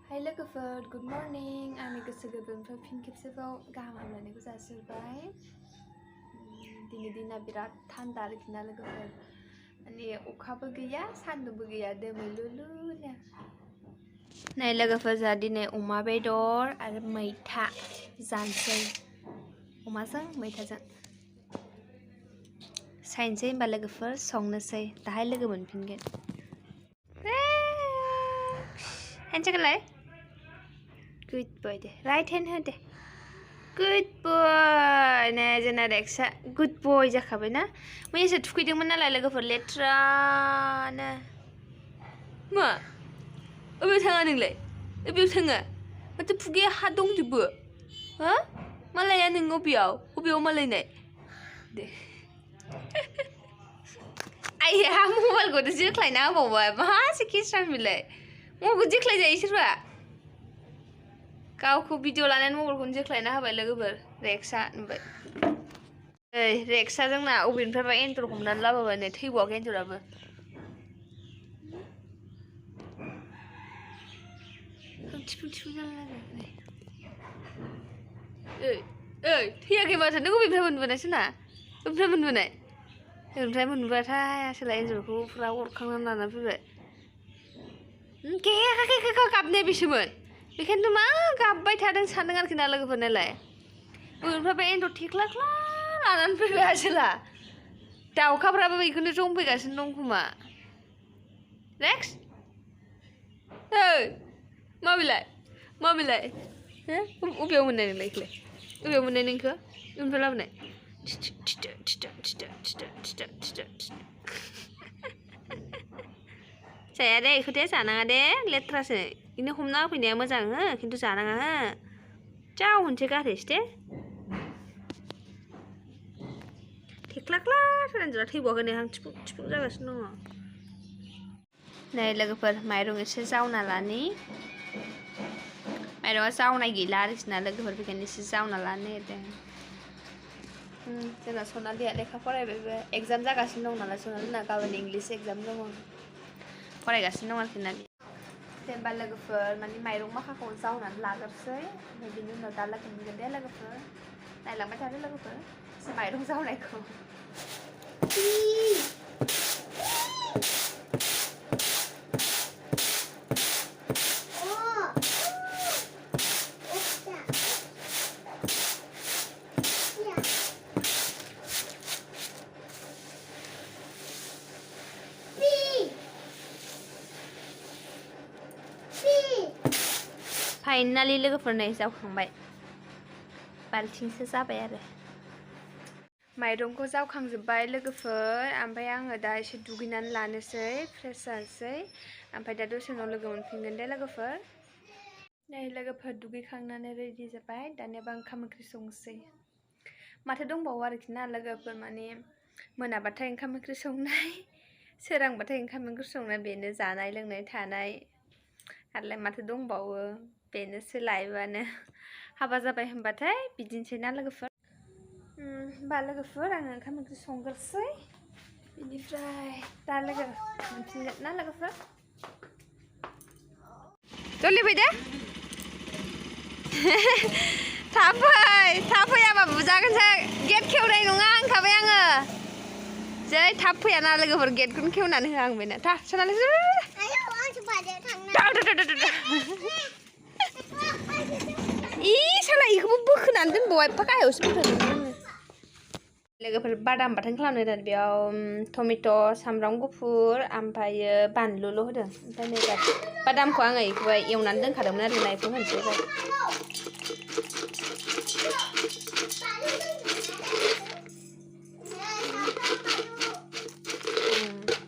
Hai logoफोर, good morning. आंनि गोसो गोरबोनिफ्राय फिन खेबसेबाव गाहाम हामलायनायखौ जासिहरबाय। दिनै दिना बिराद थान्दा आरोखि ना लोगोफोर। माने अखाबो गैया, सान्दुंबो गैया, दोमैलुलुनो। नै लोगोफोर, जोंहा दिनै अमा बेदर आरो मैथा जानोसै। अमाजों मैथाजों। सायनोसै होनबा लोगोफोर, संनोसै। दाहाय लोगो मोनफिनगोन। Handshake. Good boy deh. Right hand ho deh. Good boy. Nah, जोंना रेक्सा good boy जाखाबाय ना? मैयासो थुखैदोंमोन नालाय लोगोफोर लेथ्रानो। मा? अबेयाव थाङा नोंलाय? अबेयाव थाङा? माथो खुगाया हा दंजोबो? हा? मालाया नों अबेयाव? अबेयाव मालायनाय? दे। आइया मबाइलखौथ' जोख्लायना होबावबाय। मासे केसरान बिलाय? मबाइलखौ जोख्लाय जायो सोरबा? गावखौ भिडिअ लानानै मबाइलखौनो जोख्लायना होबाय लोगोफोर। रेक्सा नुबाय। ओइ रेक्सा जोंना अबेनिफ्रायबा एन्जर हमनानै लाबोबाय नै थैबावाखै एन्जराबो। थिफु जालायलायबाय। ओइ थैयाखै माथो नों अबेनिफ्राय मोनबोनाय सोना? अबेनिफ्राय मोनबोनाय? अबेनिफ्राय मोनबोआथाय आसोला एन्जरखौ फुरा अरखांनानै लानानै फैबाय। गाबनाया बेसोमोन। बेखायनोथ' मा गाबबाय थादों सानदों आरोखि ना लोगोफोर नालाय। अबेनिफ्रायबा एन्जर थेख्लाख्ला लानानै फैबाय आसोला। दाउखाफ्राबो बेखौनो जंफैगासिनो दं खोमा। रेक्स? ओइ माबेलाय? माबेलाय? अबेयाव मोननाय नोंलाय इखौलाय? अबेयाव मोननाय नोंखौ? अबेनिफ्राय लाबोनाय? जाया दे इखौ दे जानाङा दे लेथ्रासो इनो हमना होफैनाया मोजां हो खिन्थु जानाङा हो जाव होनसै गारहैसै दे थेख्लाख्ला एन्जरा थैबावाखै नै हां थिफुं जागासिनो दङ नै लोगोफोर माइरं एसे जावना लानि माइरङा जावनाय गैला आरोखि ना लोगोफोर बेखायनो एसे जावना लानो नागिरदों जोंना सनालिया लेखा फरायबायबो एगजाम जागासिनो दं नालाय सनालिना गाबोन इंलिस एगजाम दङ फरायगासिनो दं आरोखि ना दे होनबा लोगोफोर माने माइरं माखाखौ जावनानै लाग्रोसै ओमफ्राय बिनि उनाव दा लोगो मोनगोन दे लोगोफोर नायलांबाय थादो लोगोफोर माइरं जावनायखौ फाइनालि लोगोफोर नै जावखांबाय बाल्थिंसो जाबाय आरो माइरंखौ जावखांजोब्बाय लोगोफोर ओमफ्राय आङो दा एसे दुगैनानै लानोसै फ्रेश जानोसै ओमफ्राय दा दसे उनाव लोगो मोनफिनगोन दे लोगोफोर नै लोगोफोर दुगैखांनानै रेडि जाबाय दानियाबा ओंखाम ओंख्रि संसै माथो दंबावो आरोखि ना लोगोफोर माने मोनाबाथाय ओंखाम ओंख्रि संनाय सोरांबाथाय ओंखाम ओंख्रि संनाय बेनो जानाय लोंनाय थानाय आरोलाय माथो दंबावो बेनोसै लाइफआनो हाबा जाबाय होनबाथाय बिदिनोसै ना लोगोफोर होमबा लोगोफोर आङो ओंखाम ओंख्रि संग्रोसै बिनिफ्राय दा लोगो मोनफिनगोन ना लोगोफोर जल्दि फैदो थाब फैयाबा बुजागोनसो गेट खेवनाय नङा होनखाबाय आङो जै थाब फैया ना लोगोफोर गेटखौनो खेवनानै होआ आं बेनो था सनालि साला इखौबो बोखोनानै दोनबावबाय एफा गाहायावसो बोखोदों लोगोफोर बादाम बाथोन खालामनो होदों बेयाव टमेट' सामब्राम गुफुर ओमफ्रायो बानलुल' होदों ओमफ्राय नै बादामखौ आङो इखौहाय एवनानै दोनखादोंमोन आरो ना इखौ होनसै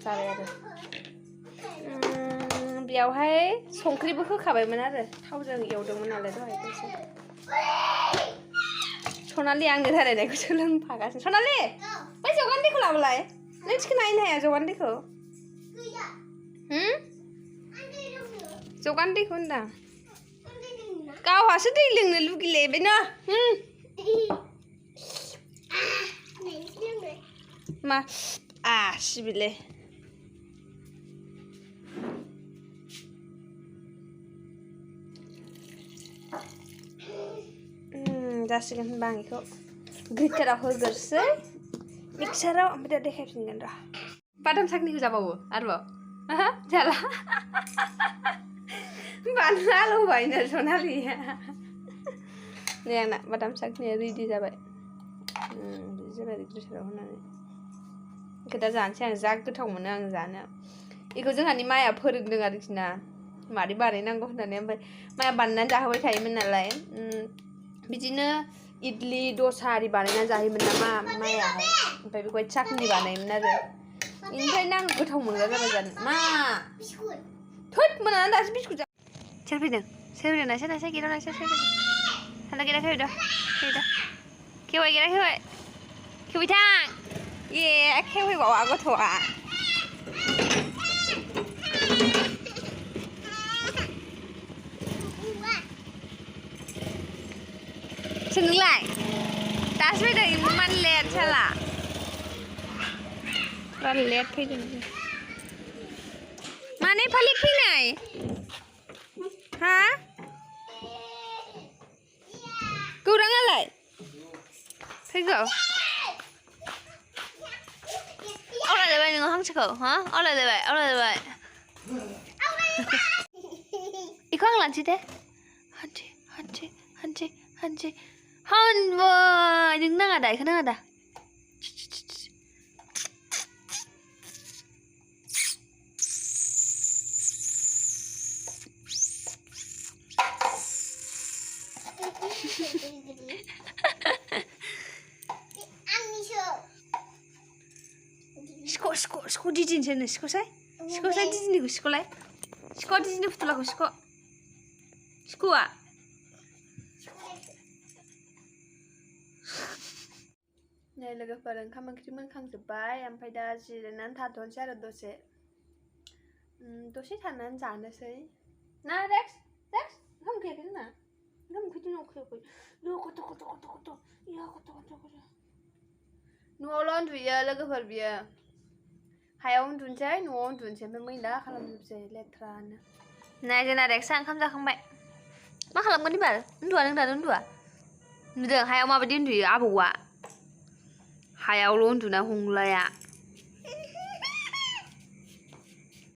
जाबाय आरो बेयावहाय संख्रिबो होखाबायमोन आरो थावजों एवदोंमोन नालाय दहाय दसे सनालि आंनो रायलायनायखौ सोलोंफागासिनो सनालि बै जगान्दैखौ लाबोलाय नों थिखो नायनो हाया जगान्दैखौ जगान्दैखौ होनदां गावहासो दै लोंनो लुगैलायबाय ना मा सिबिले जासिगोन होनबा आं बेखौ ग्रेटाराव होग्रोसै मिक्साराव ओमफ्राय दा देखायफिनगोन र' बादाम साखनिखौ जाबावो आरोबाव जाला बानलु आलु होबायनो सनालिया नै आंना बादाम साखनिया रेडि जाबाय बिदि जाबाय ग्रेटाराव होनानै बेखौ दा जानोसै आं जा गोथाव मोनो आं जानो बेखौ जोंहानि माया फोरोंदों आरोखि ना मारै बानायनांगौ होननानै ओमफ्राय माया बानायनानै जाहोबाय थायोमोन नालाय बिदिनो इडली दसा आरि बानायनानै जायोमोन नामा मायाहाय ओमफ्राय बेखौहाय चाटनि बानायोमोन आरो बेनिफ्रायनो आं गोथाव मोनग्रा जाबाय जानो मा थोद मोनाना दासो बिस्कुट जा सोर फैदों नायसै गेटाव नायसै सोर फैदों हाला गेटा खेवबाय गेटा खेवबाय थां ए खेवबायबावा गथ'आ सोंलाय दासो फैदों इमान लेट साला बिराद लेट फैदों मानो एफा लेट फैनाय हा गौराङालाय फैगौ आवलायलायबाय नोङो हांसोखौ हा आवलायलायबाय बेखौ आं लानोसै दे हानसै हानबाय नों नाङा दा बेखौ नाङा दा सिख' दिदिनोसै सिख'साय दिदिनिखौ सिख'लाय दिदिनि फुथुलाखौ सिख'आ नै लोगोफोर ओंखाम ओंख्रि मोनखांजोब्बाय ओमफ्राय दा जिरायनानै थाथ'नोसै आरो दसे थानानै जानोसै ना रेक्स ओंखाम उखैयाखै जोंना ओंखाम उखैदों उखैयाखै न'आवल' उन्दुयो लोगोफोर बियो हायाव उन्दुनोसै न'आव उन्दुनोसै ओमफ्राय मैला खालामजोबसै लेथ्रानो नाय जोंना रेक्सआ ओंखाम जाखांबाय मा खालामगोन एबार उन्दुआ नों दानो उन्दुआ नुदों हायाव माबायदि उन्दुयो आबौआ हायावल' उन्दुना हंलाया